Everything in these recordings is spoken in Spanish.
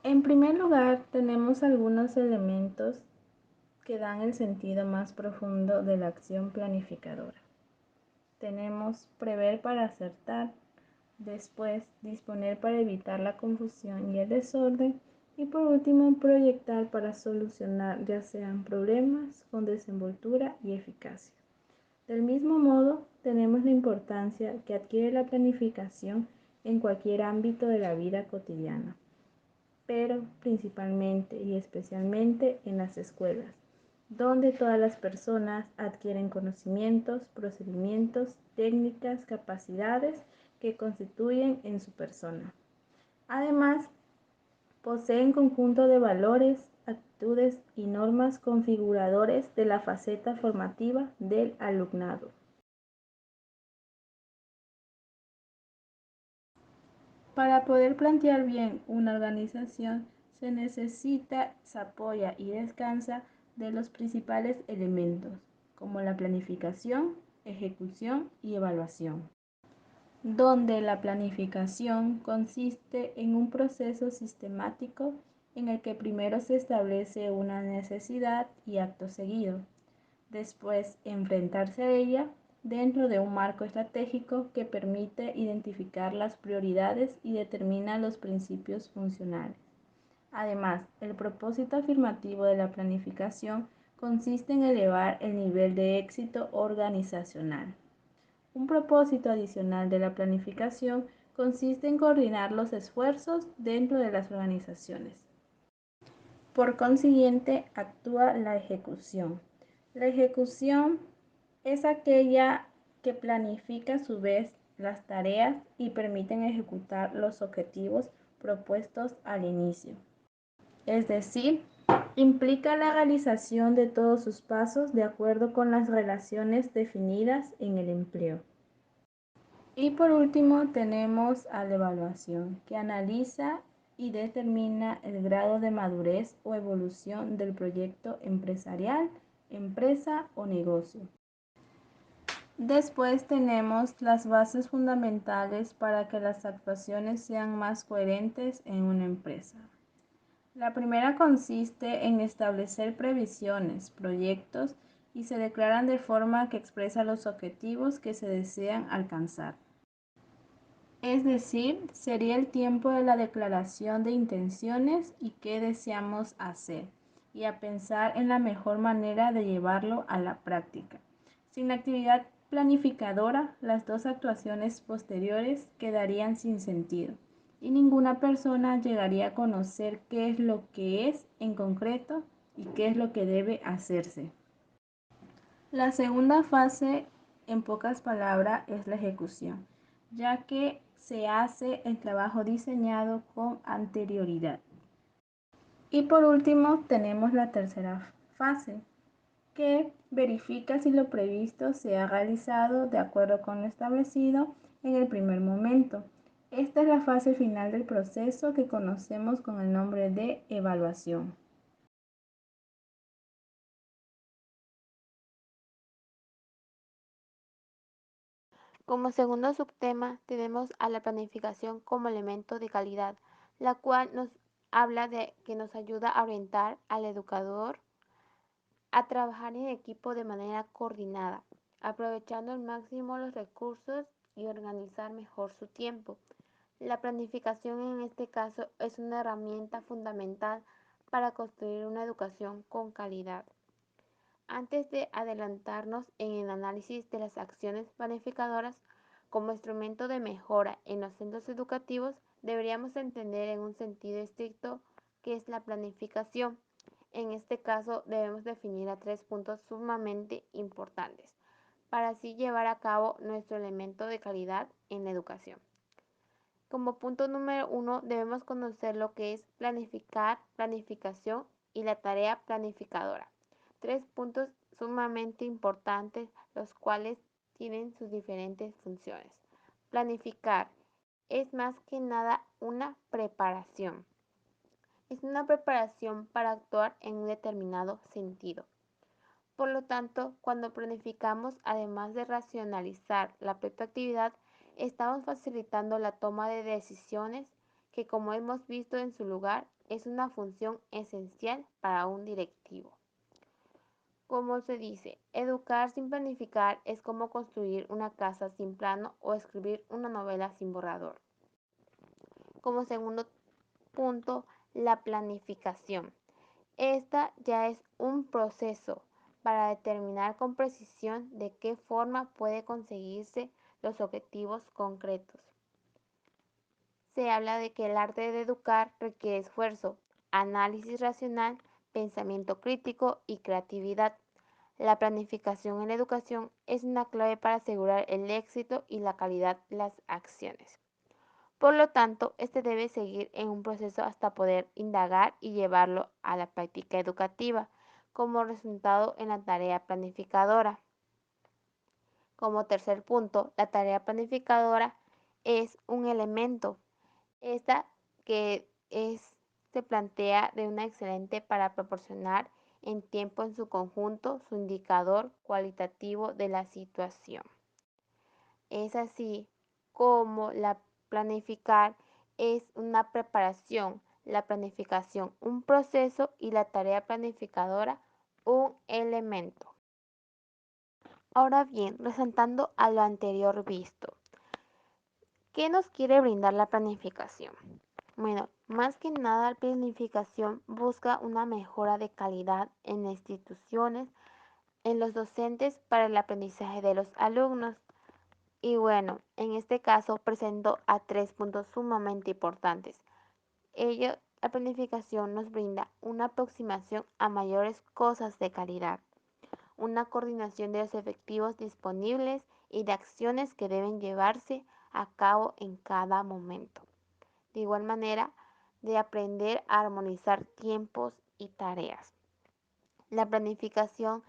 En primer lugar, tenemos algunos elementos que dan el sentido más profundo de la acción planificadora. Tenemos prever para acertar, después disponer para evitar la confusión y el desorden y por último proyectar para solucionar ya sean problemas con desenvoltura y eficacia. Del mismo modo, tenemos la importancia que adquiere la planificación en cualquier ámbito de la vida cotidiana, pero principalmente y especialmente en las escuelas, donde todas las personas adquieren conocimientos, procedimientos, técnicas, capacidades que constituyen en su persona. Además, poseen conjunto de valores, actitudes y normas configuradores de la faceta formativa del alumnado. Para poder plantear bien una organización, se necesita, se apoya y descansa de los principales elementos, como la planificación, ejecución y evaluación, donde la planificación consiste en un proceso sistemático en el que primero se establece una necesidad y acto seguido, después enfrentarse a ella dentro de un marco estratégico que permite identificar las prioridades y determina los principios funcionales. Además, el propósito afirmativo de la planificación consiste en elevar el nivel de éxito organizacional. Un propósito adicional de la planificación consiste en coordinar los esfuerzos dentro de las organizaciones. Por consiguiente, actúa la ejecución. La ejecución es aquella que planifica a su vez las tareas y permiten ejecutar los objetivos propuestos al inicio. Es decir, implica la realización de todos sus pasos de acuerdo con las relaciones definidas en el empleo. Y por último tenemos a la evaluación, que analiza y determina el grado de madurez o evolución del proyecto empresarial, empresa o negocio. Después tenemos las bases fundamentales para que las actuaciones sean más coherentes en una empresa. La primera consiste en establecer previsiones, proyectos y se declaran de forma que expresa los objetivos que se desean alcanzar. Es decir, sería el tiempo de la declaración de intenciones y qué deseamos hacer, y a pensar en la mejor manera de llevarlo a la práctica. Sin la actividad planificadora, las dos actuaciones posteriores quedarían sin sentido, y ninguna persona llegaría a conocer qué es lo que es en concreto y qué es lo que debe hacerse. La segunda fase, en pocas palabras, es la ejecución, ya que se hace el trabajo diseñado con anterioridad. Y por último, tenemos la tercera fase, que verifica si lo previsto se ha realizado de acuerdo con lo establecido en el primer momento. Esta es la fase final del proceso que conocemos con el nombre de evaluación. Como segundo subtema tenemos a la planificación como elemento de calidad, la cual nos habla de que nos ayuda a orientar al educador a trabajar en equipo de manera coordinada, aprovechando al máximo los recursos y organizar mejor su tiempo. La planificación en este caso es una herramienta fundamental para construir una educación con calidad. Antes de adelantarnos en el análisis de las acciones planificadoras como instrumento de mejora en los centros educativos, deberíamos entender en un sentido estricto qué es la planificación. En este caso debemos definir a tres puntos sumamente importantes para así llevar a cabo nuestro elemento de calidad en la educación. Como punto número uno, debemos conocer lo que es planificar, planificación y la tarea planificadora. Tres puntos sumamente importantes, los cuales tienen sus diferentes funciones. Planificar es más que nada una preparación. Es una preparación para actuar en un determinado sentido. Por lo tanto, cuando planificamos, además de racionalizar la propia actividad, estamos facilitando la toma de decisiones que como hemos visto en su lugar, es una función esencial para un directivo. Como se dice, educar sin planificar es como construir una casa sin plano o escribir una novela sin borrador. Como segundo punto, la planificación. Esta ya es un proceso para determinar con precisión de qué forma puede conseguirse los objetivos concretos. Se habla de que el arte de educar requiere esfuerzo, análisis racional, pensamiento crítico y creatividad. La planificación en la educación es una clave para asegurar el éxito y la calidad de las acciones. Por lo tanto, este debe seguir en un proceso hasta poder indagar y llevarlo a la práctica educativa como resultado en la tarea planificadora. Como tercer punto, la tarea planificadora es un elemento. Esta se plantea de una excelente para proporcionar en tiempo en su conjunto su indicador cualitativo de la situación. Es así como la planificar es una preparación, la planificación un proceso y la tarea planificadora un elemento. Ahora bien, resaltando a lo anterior visto, ¿qué nos quiere brindar la planificación? Bueno, más que nada la planificación busca una mejora de calidad en las instituciones, en los docentes para el aprendizaje de los alumnos. Y bueno, en este caso presento a tres puntos sumamente importantes. La planificación nos brinda una aproximación a mayores cosas de calidad, una coordinación de los efectivos disponibles y de acciones que deben llevarse a cabo en cada momento. De igual manera, de aprender a armonizar tiempos y tareas. La planificación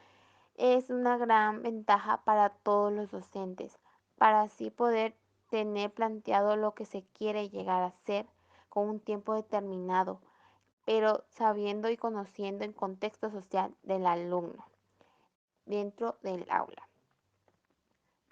es una gran ventaja para todos los docentes, para así poder tener planteado lo que se quiere llegar a hacer con un tiempo determinado, pero sabiendo y conociendo el contexto social del alumno dentro del aula.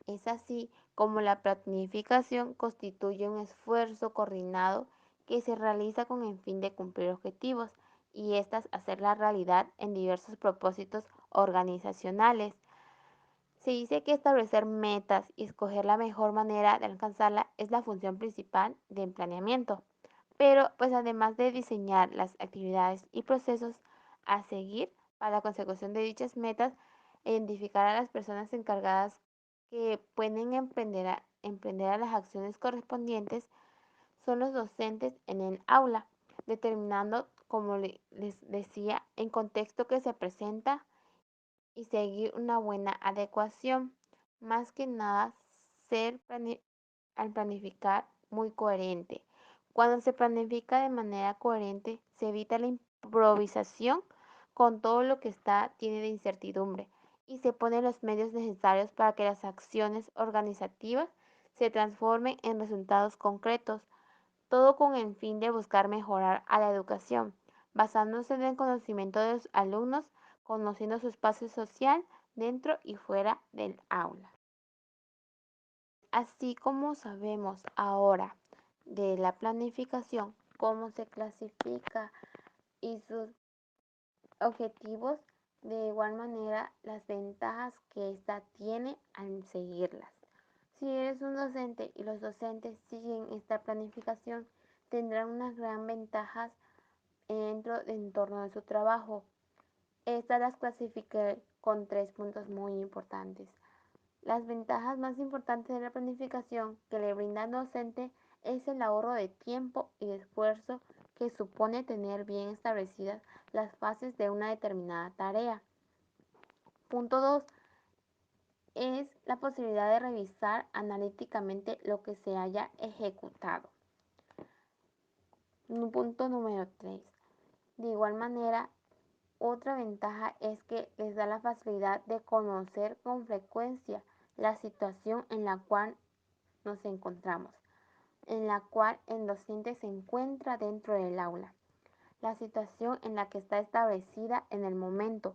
Es así como la planificación constituye un esfuerzo coordinado que se realiza con el fin de cumplir objetivos y estas hacerla realidad en diversos propósitos organizacionales. Se dice que establecer metas y escoger la mejor manera de alcanzarla es la función principal del planeamiento. Pero pues además de diseñar las actividades y procesos a seguir para la consecución de dichas metas, identificar a las personas encargadas que pueden emprender a las acciones correspondientes son los docentes en el aula, determinando, como les decía, en contexto que se presenta y seguir una buena adecuación. Más que nada, ser al planificar muy coherente. Cuando se planifica de manera coherente, se evita la improvisación con todo lo que tiene de incertidumbre y se ponen los medios necesarios para que las acciones organizativas se transformen en resultados concretos, todo con el fin de buscar mejorar a la educación, basándose en el conocimiento de los alumnos, conociendo su espacio social dentro y fuera del aula. Así como sabemos ahora de la planificación, cómo se clasifica y sus objetivos, de igual manera las ventajas que ésta tiene al seguirlas. Si eres un docente y los docentes siguen esta planificación, tendrán unas gran ventajas dentro del entorno de su trabajo. Estas las clasifiqué con tres puntos muy importantes. Las ventajas más importantes de la planificación que le brinda al docente es el ahorro de tiempo y de esfuerzo que supone tener bien establecidas las fases de una determinada tarea. Punto 2 es la posibilidad de revisar analíticamente lo que se haya ejecutado. Punto número 3. De igual manera, otra ventaja es que les da la facilidad de conocer con frecuencia la situación en la cual nos encontramos, en la cual el docente se encuentra dentro del aula, la situación en la que está establecida en el momento,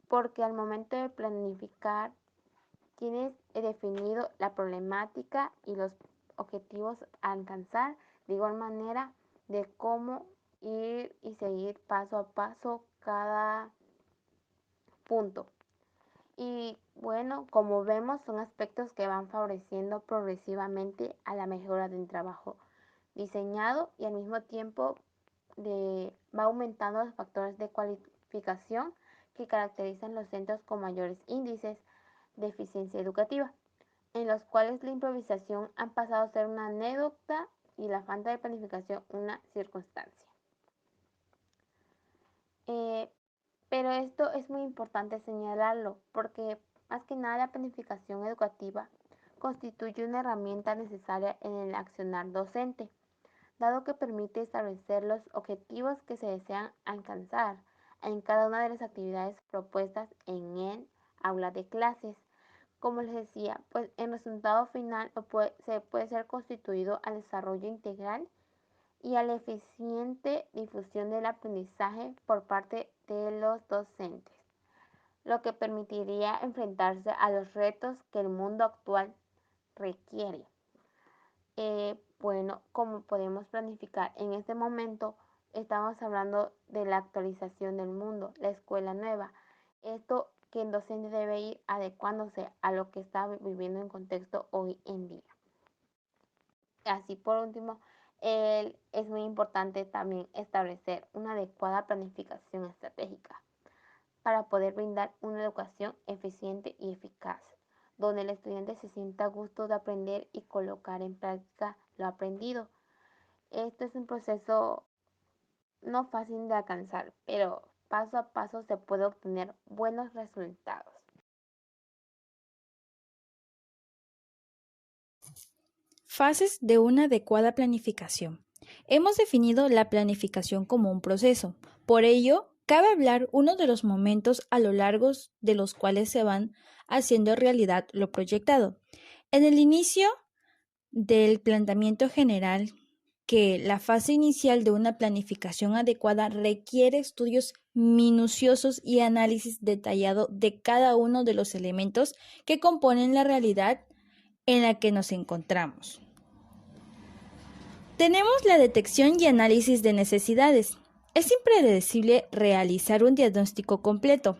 porque al momento de planificar tienes definido la problemática y los objetivos a alcanzar De igual manera, de cómo ir y seguir paso a paso cada punto. Y bueno, como vemos, son aspectos que van favoreciendo progresivamente a la mejora del trabajo diseñado y al mismo tiempo va aumentando los factores de cualificación que caracterizan los centros con mayores índices de eficiencia educativa, en los cuales la improvisación ha pasado a ser una anécdota y la falta de planificación una circunstancia. Pero esto es muy importante señalarlo porque más que nada la planificación educativa constituye una herramienta necesaria en el accionar docente, dado que permite establecer los objetivos que se desean alcanzar en cada una de las actividades propuestas en el aula de clases. Como les decía, pues el resultado final se puede ser constituido al desarrollo integral y a la eficiente difusión del aprendizaje por parte de los docentes, lo que permitiría enfrentarse a los retos que el mundo actual requiere. Bueno, como podemos planificar en este momento, estamos hablando de la actualización del mundo, la escuela nueva. Esto que el docente debe ir adecuándose a lo que está viviendo en contexto hoy en día. Así por último, es muy importante también establecer una adecuada planificación estratégica para poder brindar una educación eficiente y eficaz, donde el estudiante se sienta a gusto de aprender y colocar en práctica lo aprendido. Esto es un proceso no fácil de alcanzar, pero paso a paso se puede obtener buenos resultados. Fases de una adecuada planificación. Hemos definido la planificación como un proceso. Por ello, cabe hablar uno de los momentos a lo largo de los cuales se van haciendo realidad lo proyectado. En el inicio del planteamiento general, que la fase inicial de una planificación adecuada requiere estudios minuciosos y análisis detallado de cada uno de los elementos que componen la realidad en la que nos encontramos. Tenemos la detección y análisis de necesidades. Es impredecible realizar un diagnóstico completo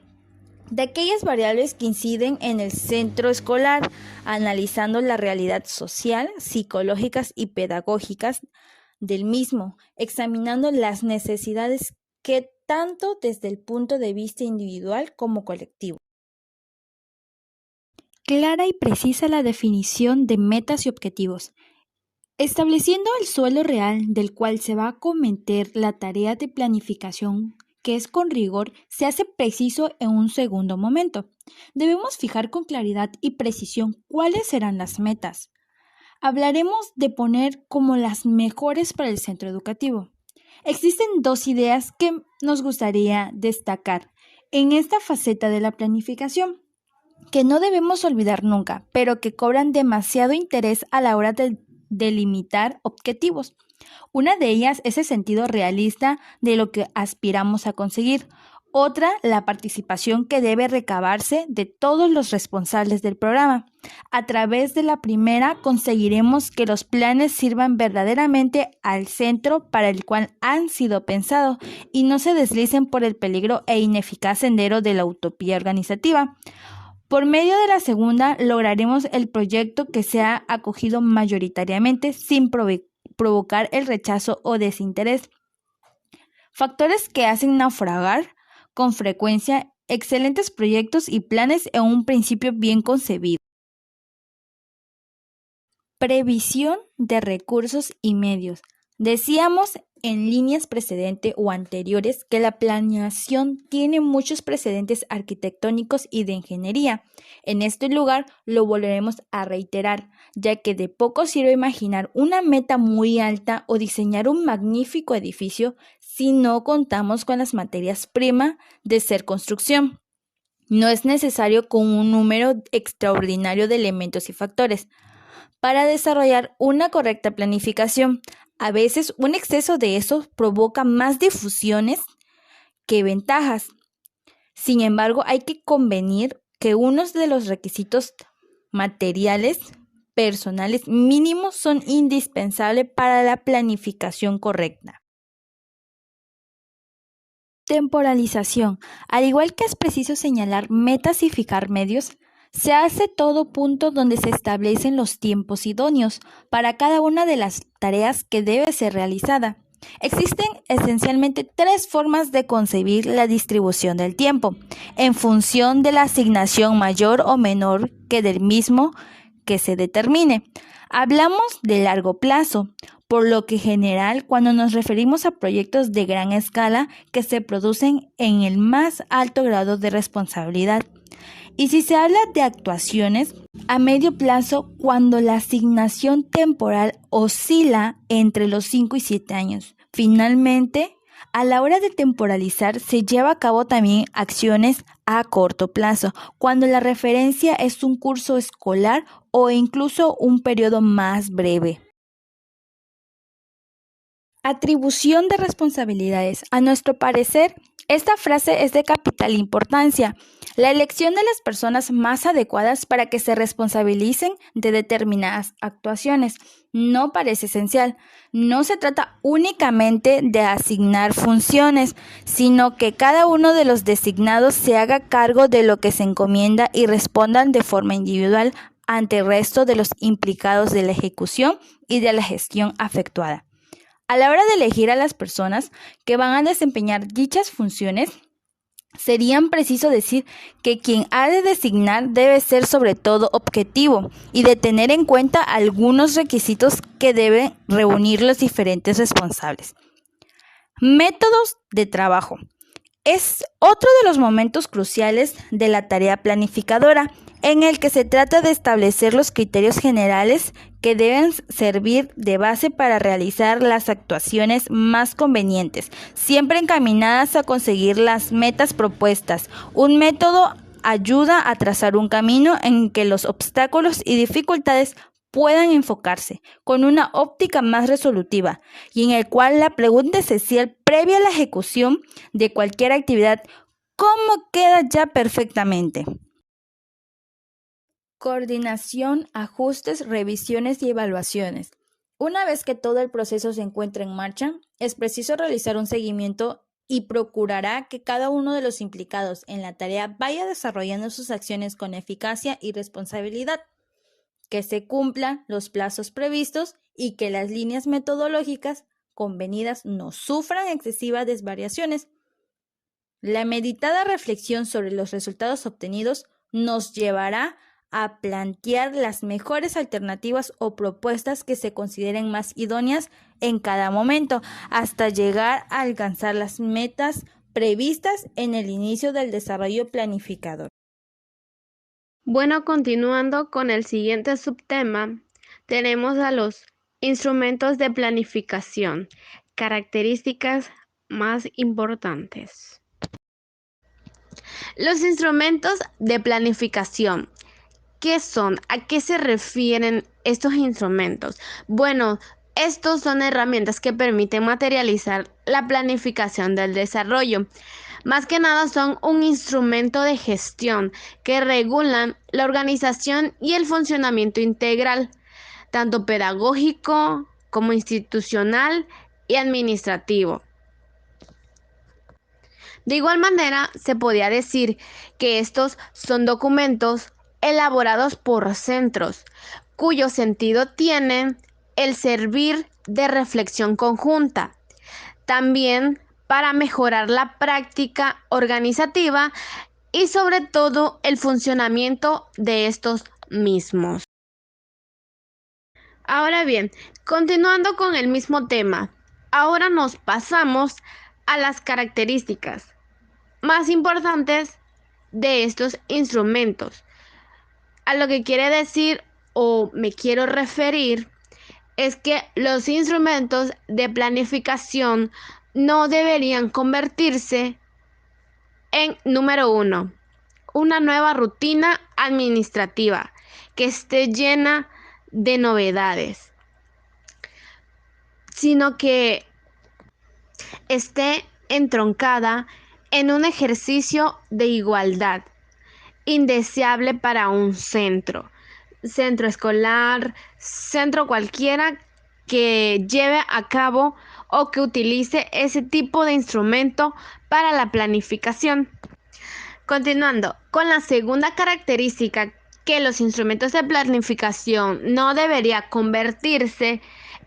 de aquellas variables que inciden en el centro escolar, analizando la realidad social, psicológicas y pedagógicas del mismo, examinando las necesidades que tanto desde el punto de vista individual como colectivo. Clara y precisa la definición de metas y objetivos, estableciendo el suelo real del cual se va a cometer la tarea de planificación, que es con rigor, se hace preciso en un segundo momento. Debemos fijar con claridad y precisión cuáles serán las metas. Hablaremos de poner como las mejores para el centro educativo. Existen dos ideas que nos gustaría destacar en esta faceta de la planificación, que no debemos olvidar nunca, pero que cobran demasiado interés a la hora de delimitar objetivos. Una de ellas es el sentido realista de lo que aspiramos a conseguir. Otra, la participación que debe recabarse de todos los responsables del programa. A través de la primera conseguiremos que los planes sirvan verdaderamente al centro para el cual han sido pensados y no se deslicen por el peligro e ineficaz sendero de la utopía organizativa. Por medio de la segunda, lograremos el proyecto que sea acogido mayoritariamente sin provocar el rechazo o desinterés. Factores que hacen naufragar con frecuencia excelentes proyectos y planes en un principio bien concebido. Previsión de recursos y medios. Decíamos en líneas precedentes o anteriores que la planeación tiene muchos precedentes arquitectónicos y de ingeniería. En este lugar lo volveremos a reiterar, ya que de poco sirve imaginar una meta muy alta o diseñar un magnífico edificio si no contamos con las materias primas de ser construcción. No es necesario con un número extraordinario de elementos y factores para desarrollar una correcta planificación. A veces un exceso de eso provoca más difusiones que ventajas. Sin embargo, hay que convenir que uno de los requisitos materiales personales mínimos son indispensables para la planificación correcta. Temporalización. Al igual que es preciso señalar metas y fijar medios, se hace todo punto donde se establecen los tiempos idóneos para cada una de las tareas que debe ser realizada. Existen esencialmente tres formas de concebir la distribución del tiempo, en función de la asignación mayor o menor que del mismo que se determine. Hablamos de largo plazo, por lo que general cuando nos referimos a proyectos de gran escala que se producen en el más alto grado de responsabilidad. Y si se habla de actuaciones a medio plazo, cuando la asignación temporal oscila entre los 5 y 7 años. Finalmente, a la hora de temporalizar, se lleva a cabo también acciones a corto plazo, cuando la referencia es un curso escolar o incluso un periodo más breve. Atribución de responsabilidades. A nuestro parecer, esta frase es de capital importancia. La elección de las personas más adecuadas para que se responsabilicen de determinadas actuaciones no parece esencial. No se trata únicamente de asignar funciones, sino que cada uno de los designados se haga cargo de lo que se encomienda y respondan de forma individual ante el resto de los implicados de la ejecución y de la gestión efectuada. A la hora de elegir a las personas que van a desempeñar dichas funciones, sería preciso decir que quien ha de designar debe ser sobre todo objetivo y de tener en cuenta algunos requisitos que deben reunir los diferentes responsables. Métodos de trabajo. Es otro de los momentos cruciales de la tarea planificadora, en el que se trata de establecer los criterios generales que deben servir de base para realizar las actuaciones más convenientes, siempre encaminadas a conseguir las metas propuestas. Un método ayuda a trazar un camino en que los obstáculos y dificultades puedan enfocarse con una óptica más resolutiva y en el cual la pregunta esencial previa a la ejecución de cualquier actividad: ¿cómo queda ya perfectamente? Coordinación, ajustes, revisiones y evaluaciones. Una vez que todo el proceso se encuentra en marcha, es preciso realizar un seguimiento y procurará que cada uno de los implicados en la tarea vaya desarrollando sus acciones con eficacia y responsabilidad, que se cumplan los plazos previstos y que las líneas metodológicas convenidas no sufran excesivas desvariaciones. La meditada reflexión sobre los resultados obtenidos nos llevará a plantear las mejores alternativas o propuestas que se consideren más idóneas en cada momento, hasta llegar a alcanzar las metas previstas en el inicio del desarrollo planificador. Bueno, continuando con el siguiente subtema, tenemos a los instrumentos de planificación, características más importantes. Los instrumentos de planificación. ¿Qué son? ¿A qué se refieren estos instrumentos? Bueno, estos son herramientas que permiten materializar la planificación del desarrollo. Más que nada son un instrumento de gestión que regulan la organización y el funcionamiento integral, tanto pedagógico como institucional y administrativo. De igual manera, se podría decir que estos son documentos elaborados por centros, cuyo sentido tiene el servir de reflexión conjunta, también para mejorar la práctica organizativa y sobre todo el funcionamiento de estos mismos. Ahora bien, continuando con el mismo tema, ahora nos pasamos a las características más importantes de estos instrumentos. A lo que quiere decir o me quiero referir es que los instrumentos de planificación no deberían convertirse en, número 1, una nueva rutina administrativa que esté llena de novedades, sino que esté entroncada en un ejercicio de igualdad, indeseable para un centro, centro escolar, centro cualquiera que lleve a cabo o que utilice ese tipo de instrumento para la planificación. Continuando con la segunda característica, que los instrumentos de planificación no debería convertirse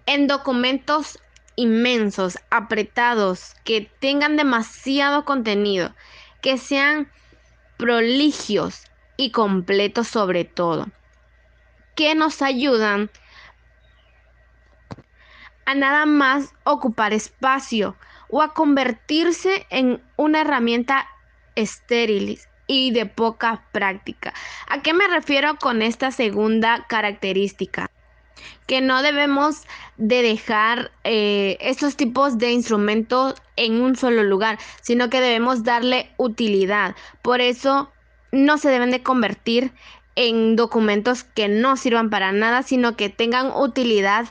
en documentos inmensos, apretados, que tengan demasiado contenido, que sean proligios y completos sobre todo, que nos ayudan a nada más ocupar espacio o a convertirse en una herramienta estéril y de poca práctica. ¿A qué me refiero con esta segunda característica? Que no debemos de dejar estos tipos de instrumentos en un solo lugar, sino que debemos darle utilidad. Por eso no se deben de convertir en documentos que no sirvan para nada, sino que tengan utilidad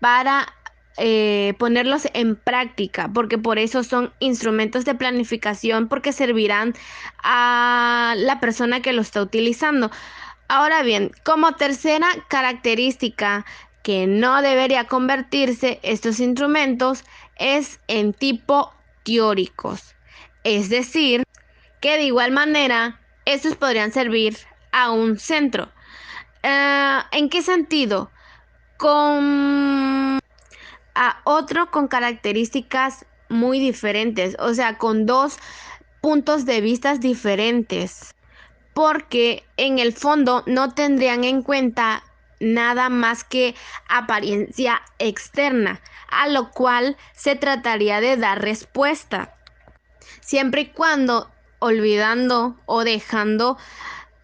para ponerlos en práctica, porque por eso son instrumentos de planificación, porque servirán a la persona que lo está utilizando. Ahora bien, como tercera característica que no debería convertirse estos instrumentos es en tipo teóricos, es decir, que de igual manera estos podrían servir a un centro. ¿En qué sentido? Con a otro con características muy diferentes, o sea, con dos puntos de vista diferentes, porque en el fondo no tendrían en cuenta nada más que apariencia externa, a lo cual se trataría de dar respuesta, siempre y cuando olvidando o dejando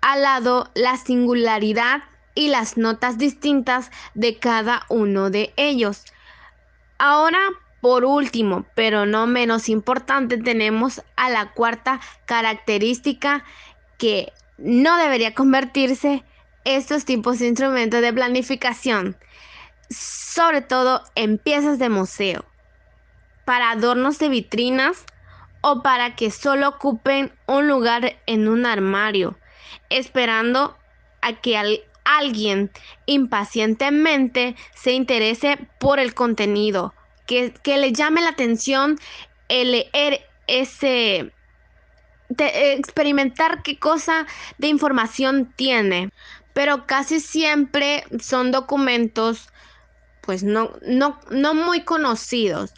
al lado la singularidad y las notas distintas de cada uno de ellos. Ahora, por último, pero no menos importante, tenemos a la cuarta característica que no debería convertirse estos tipos de instrumentos de planificación, sobre todo en piezas de museo, para adornos de vitrinas o para que solo ocupen un lugar en un armario, esperando a que alguien impacientemente se interese por el contenido, que le llame la atención el leer experimentar qué cosa de información tiene. Pero casi siempre son documentos pues no muy conocidos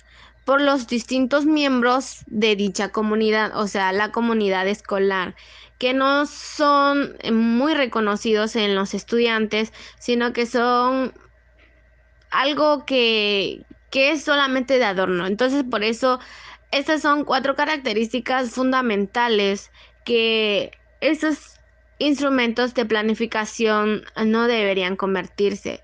por los distintos miembros de dicha comunidad, o sea, la comunidad escolar, que no son muy reconocidos en los estudiantes, sino que son algo que es solamente de adorno. Entonces, por eso, estas son 4 características fundamentales que estos instrumentos de planificación no deberían convertirse.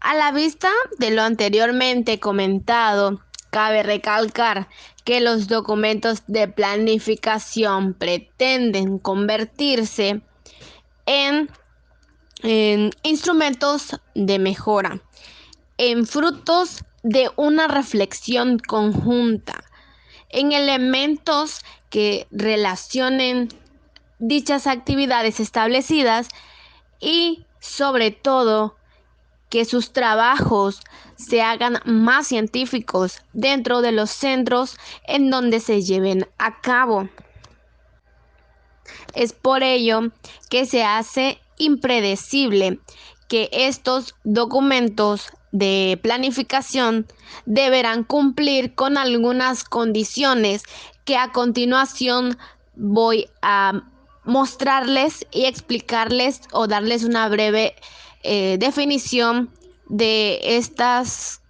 A la vista de lo anteriormente comentado, cabe recalcar que los documentos de planificación pretenden convertirse en instrumentos de mejora, en frutos de una reflexión conjunta, en elementos que relacionen dichas actividades establecidas y, sobre todo, que sus trabajos se hagan más científicos dentro de los centros en donde se lleven a cabo. Es por ello que se hace impredecible que estos documentos de planificación deberán cumplir con algunas condiciones que a continuación voy a mostrarles y explicarles o darles una breve definición de estas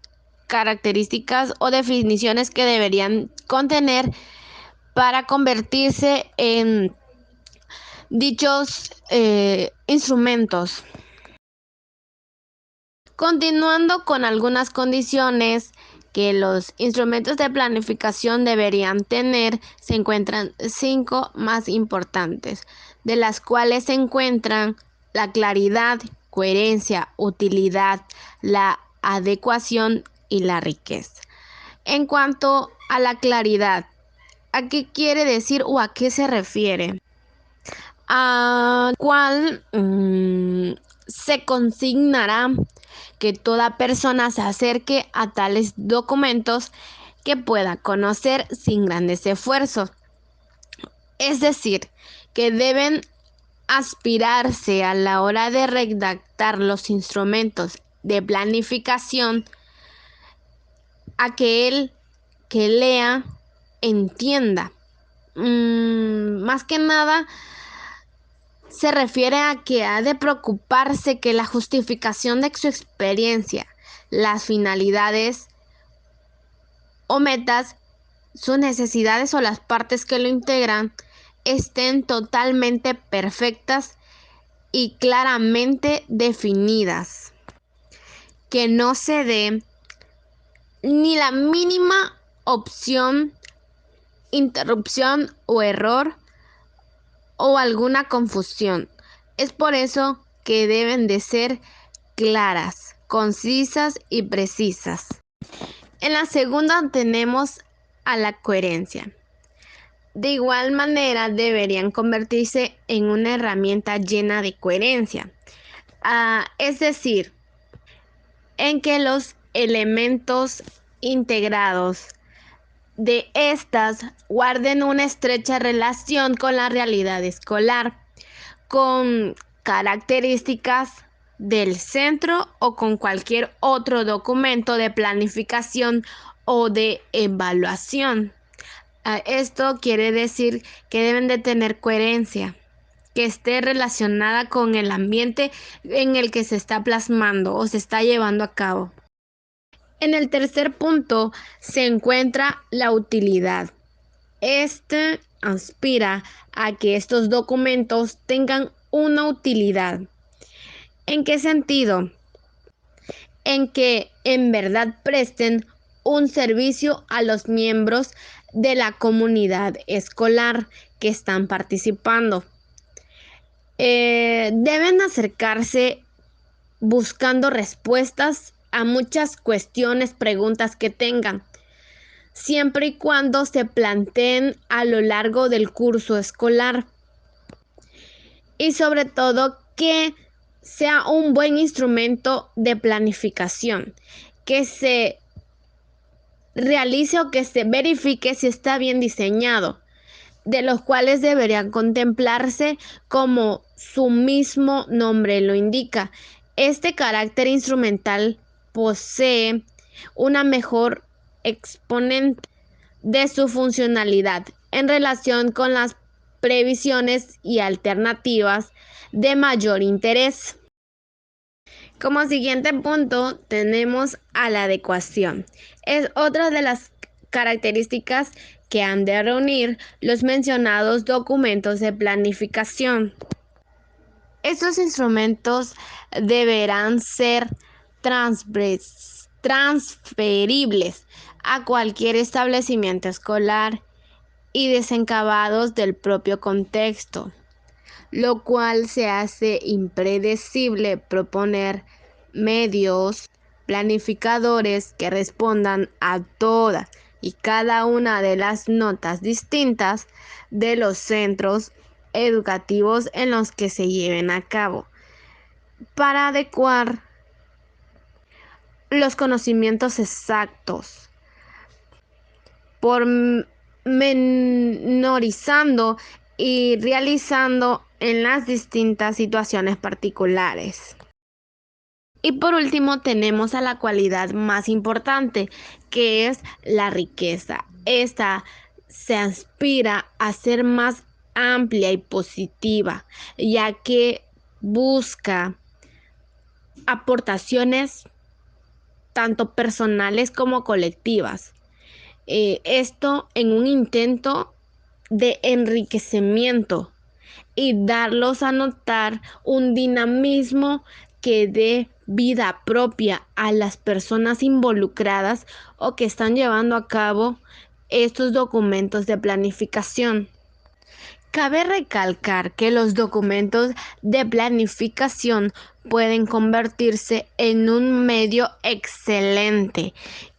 características o definiciones que deberían contener para convertirse en dichos instrumentos. Continuando con algunas condiciones que los instrumentos de planificación deberían tener, se encuentran 5 más importantes, de las cuales se encuentran la claridad, coherencia, utilidad, la adecuación y la riqueza. En cuanto a la claridad, ¿a qué quiere decir o a qué se refiere? a cual se consignará que toda persona se acerque a tales documentos que pueda conocer sin grandes esfuerzos. Es decir, que deben aspirarse a la hora de redactar los instrumentos de planificación a que el que lea entienda. Más que nada se refiere a que ha de preocuparse que la justificación de su experiencia, las finalidades o metas, sus necesidades o las partes que lo integran estén totalmente perfectas y claramente definidas, que no se dé ni la mínima opción, interrupción o error o alguna confusión. Es por eso que deben de ser claras, concisas y precisas. En la segunda tenemos a la coherencia. De igual manera deberían convertirse en una herramienta llena de coherencia. Es decir, en que los elementos integrados de estas guarden una estrecha relación con la realidad escolar, con características del centro o con cualquier otro documento de planificación o de evaluación. Esto quiere decir que deben de tener coherencia, que esté relacionada con el ambiente en el que se está plasmando o se está llevando a cabo. En el tercer punto se encuentra la utilidad. Este aspira a que estos documentos tengan una utilidad. ¿En qué sentido? En que en verdad presten un servicio a los miembros de la comunidad escolar que están participando. Deben acercarse buscando respuestas a muchas cuestiones, preguntas que tengan, siempre y cuando se planteen a lo largo del curso escolar. Y sobre todo que sea un buen instrumento de planificación, que se realice o que se verifique si está bien diseñado, de los cuales deberían contemplarse como su mismo nombre lo indica. Este carácter instrumental posee una mejor exponente de su funcionalidad en relación con las previsiones y alternativas de mayor interés. Como siguiente punto tenemos a la adecuación. Es otra de las características que han de reunir los mencionados documentos de planificación. Estos instrumentos deberán ser transferibles a cualquier establecimiento escolar y desencabados del propio contexto, lo cual se hace impredecible proponer medios planificadores que respondan a todas y cada una de las notas distintas de los centros educativos en los que se lleven a cabo, para adecuar los conocimientos exactos, pormenorizando y realizando en las distintas situaciones particulares. Y por último tenemos a la cualidad más importante, que es la riqueza. Esta se aspira a ser más amplia y positiva, ya que busca aportaciones tanto personales como colectivas. Esto en un intento de enriquecimiento y darlos a notar un dinamismo que dé vida propia a las personas involucradas o que están llevando a cabo estos documentos de planificación. Cabe recalcar que los documentos de planificación pueden convertirse en un medio excelente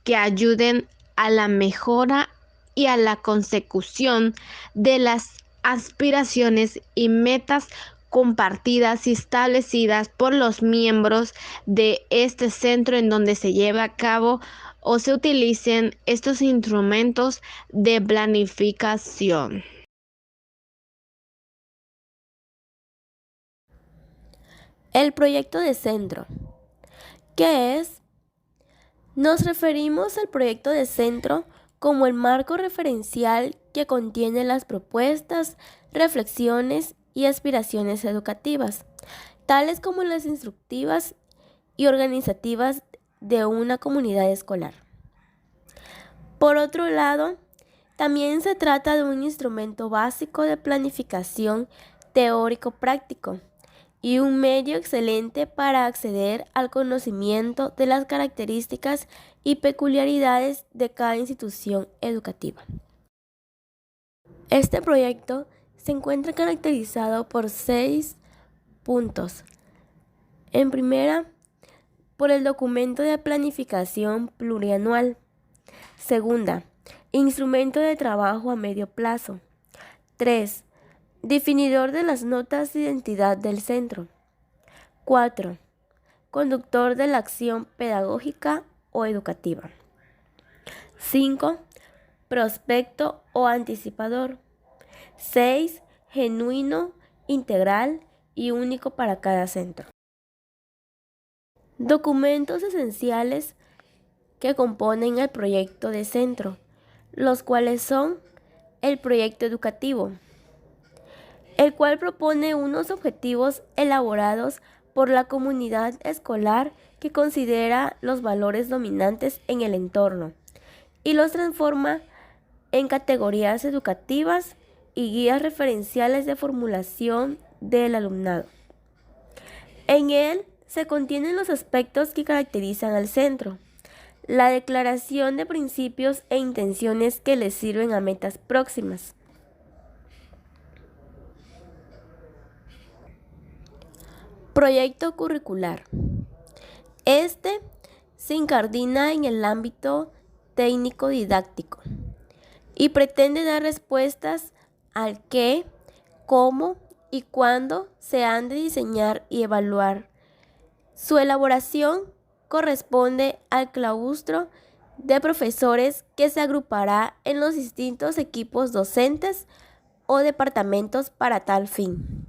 que ayuden a la mejora y a la consecución de las aspiraciones y metas compartidas y establecidas por los miembros de este centro en donde se lleva a cabo o se utilicen estos instrumentos de planificación. El proyecto de centro. ¿Qué es? Nos referimos al proyecto de centro como el marco referencial que contiene las propuestas, reflexiones y aspiraciones educativas, tales como las instructivas y organizativas de una comunidad escolar. Por otro lado, también se trata de un instrumento básico de planificación teórico-práctico y un medio excelente para acceder al conocimiento de las características y peculiaridades de cada institución educativa. Este proyecto se encuentra caracterizado por 6 puntos. En primera, por el documento de planificación plurianual. Segunda, instrumento de trabajo a medio plazo. 3. Definidor de las notas de identidad del centro. 4. Conductor de la acción pedagógica o educativa. 5. Prospecto o anticipador. 6. Genuino, integral y único para cada centro. Documentos esenciales que componen el proyecto de centro, los cuales son el proyecto educativo, el cual propone unos objetivos elaborados por la comunidad escolar que considera los valores dominantes en el entorno y los transforma en categorías educativas y guías referenciales de formulación del alumnado. En él se contienen los aspectos que caracterizan al centro, la declaración de principios e intenciones que les sirven a metas próximas. Proyecto curricular. Este se incardina en el ámbito técnico-didáctico y pretende dar respuestas al qué, cómo y cuándo se han de diseñar y evaluar. Su elaboración corresponde al claustro de profesores que se agrupará en los distintos equipos docentes o departamentos para tal fin,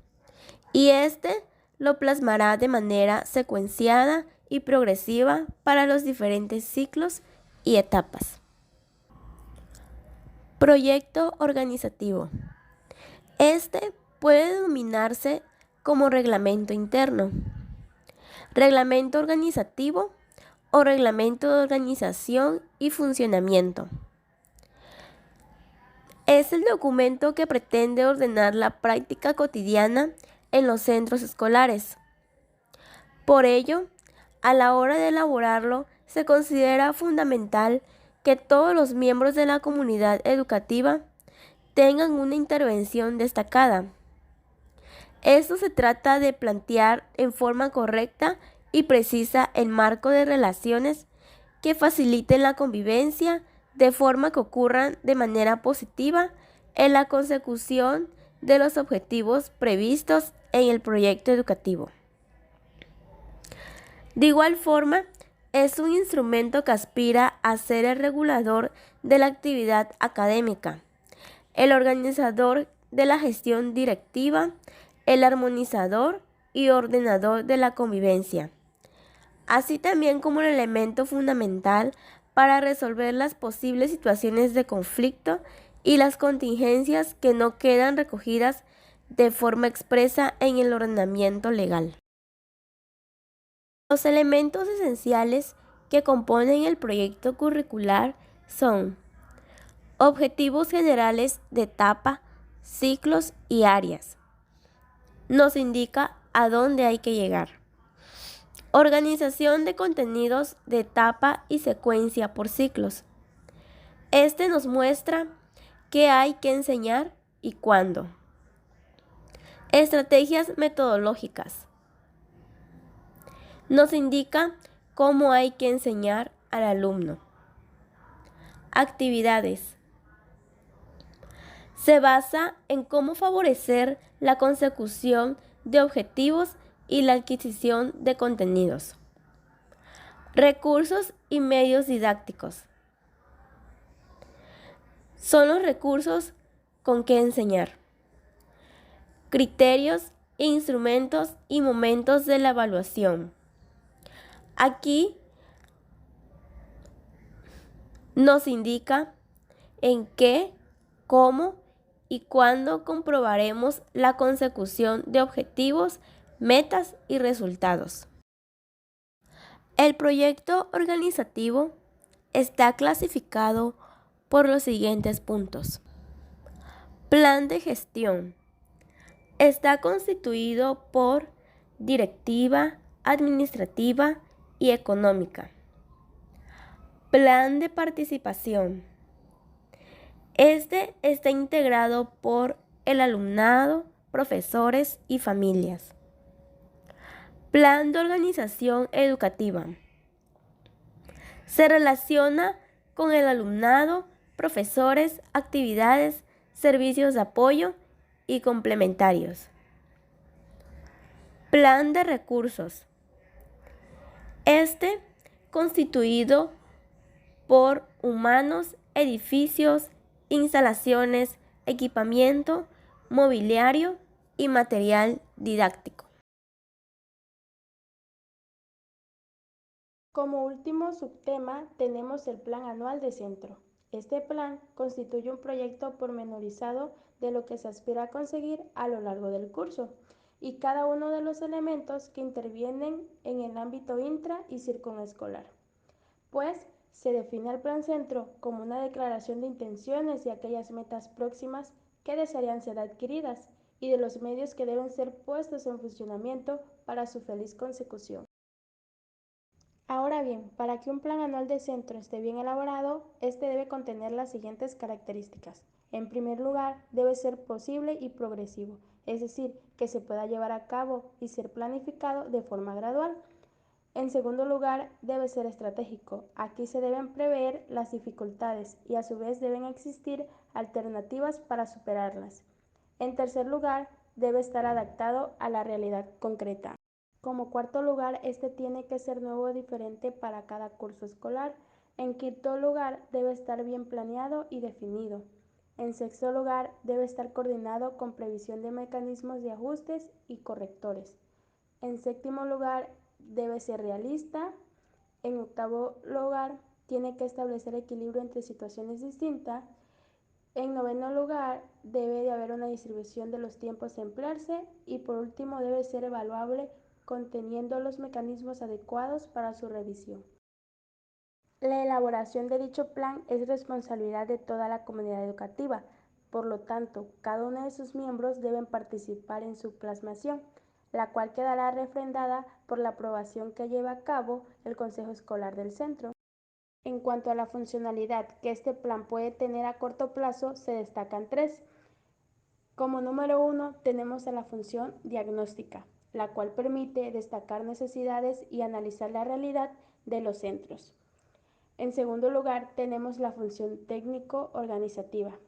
y este lo plasmará de manera secuenciada y progresiva para los diferentes ciclos y etapas. Proyecto organizativo. Este puede denominarse como reglamento interno, reglamento organizativo o reglamento de organización y funcionamiento. Es el documento que pretende ordenar la práctica cotidiana en los centros escolares. Por ello, a la hora de elaborarlo, se considera fundamental que todos los miembros de la comunidad educativa tengan una intervención destacada. Esto se trata de plantear en forma correcta y precisa el marco de relaciones que faciliten la convivencia de forma que ocurran de manera positiva en la consecución de los objetivos previstos en el proyecto educativo. De igual forma, es un instrumento que aspira a ser el regulador de la actividad académica, el organizador de la gestión directiva, el armonizador y ordenador de la convivencia, así también como un elemento fundamental para resolver las posibles situaciones de conflicto y las contingencias que no quedan recogidas de forma expresa en el ordenamiento legal. Los elementos esenciales que componen el proyecto curricular son objetivos generales de etapa, ciclos y áreas. Nos indica a dónde hay que llegar. Organización de contenidos de etapa y secuencia por ciclos. Este nos muestra qué hay que enseñar y cuándo. Estrategias metodológicas. Nos indica cómo hay que enseñar al alumno. Actividades. Se basa en cómo favorecer la consecución de objetivos y la adquisición de contenidos. Recursos y medios didácticos. Son los recursos con que enseñar. Criterios, instrumentos y momentos de la evaluación. Aquí nos indica en qué, cómo y cuándo comprobaremos la consecución de objetivos, metas y resultados. El proyecto organizativo está clasificado por los siguientes puntos. Plan de gestión. Está constituido por directiva, administrativa y económica. Plan de participación. Este está integrado por el alumnado, profesores y familias. Plan de organización educativa. Se relaciona con el alumnado, profesores, actividades, servicios de apoyo y complementarios. Plan de recursos. Este constituido por humanos, edificios, instalaciones, equipamiento, mobiliario y material didáctico. Como último subtema tenemos el Plan Anual de Centro. Este plan constituye un proyecto pormenorizado de lo que se aspira a conseguir a lo largo del curso y cada uno de los elementos que intervienen en el ámbito intra y circunescolar. Pues se define al Plan Centro como una declaración de intenciones y aquellas metas próximas que desearían ser adquiridas y de los medios que deben ser puestos en funcionamiento para su feliz consecución. Ahora bien, para que un plan anual de centro esté bien elaborado, este debe contener las siguientes características. En primer lugar, debe ser posible y progresivo, es decir, que se pueda llevar a cabo y ser planificado de forma gradual. En segundo lugar, debe ser estratégico. Aquí se deben prever las dificultades y a su vez deben existir alternativas para superarlas. En tercer lugar, debe estar adaptado a la realidad concreta. Como cuarto lugar, este tiene que ser nuevo o diferente para cada curso escolar. En quinto lugar, debe estar bien planeado y definido. En sexto lugar, debe estar coordinado con previsión de mecanismos de ajustes y correctores. En séptimo lugar, debe ser realista. En octavo lugar, tiene que establecer equilibrio entre situaciones distintas. En noveno lugar, debe de haber una distribución de los tiempos a emplearse y por último debe ser evaluable conteniendo los mecanismos adecuados para su revisión. La elaboración de dicho plan es responsabilidad de toda la comunidad educativa, por lo tanto, cada uno de sus miembros deben participar en su plasmación, la cual quedará refrendada por la aprobación que lleva a cabo el Consejo Escolar del Centro. En cuanto a la funcionalidad que este plan puede tener a corto plazo, se destacan tres. Como número 1 tenemos a la función diagnóstica, la cual permite destacar necesidades y analizar la realidad de los centros. En segundo lugar tenemos la función técnico-organizativa,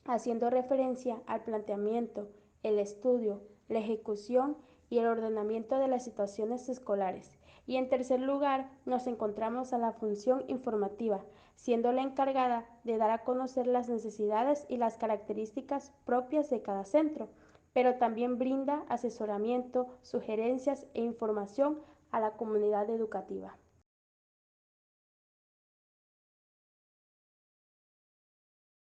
haciendo referencia al planteamiento, el estudio, la ejecución y el ordenamiento de las situaciones escolares. Y en tercer lugar nos encontramos a la función informativa, siendo la encargada de dar a conocer las necesidades y las características propias de cada centro, pero también brinda asesoramiento, sugerencias e información a la comunidad educativa.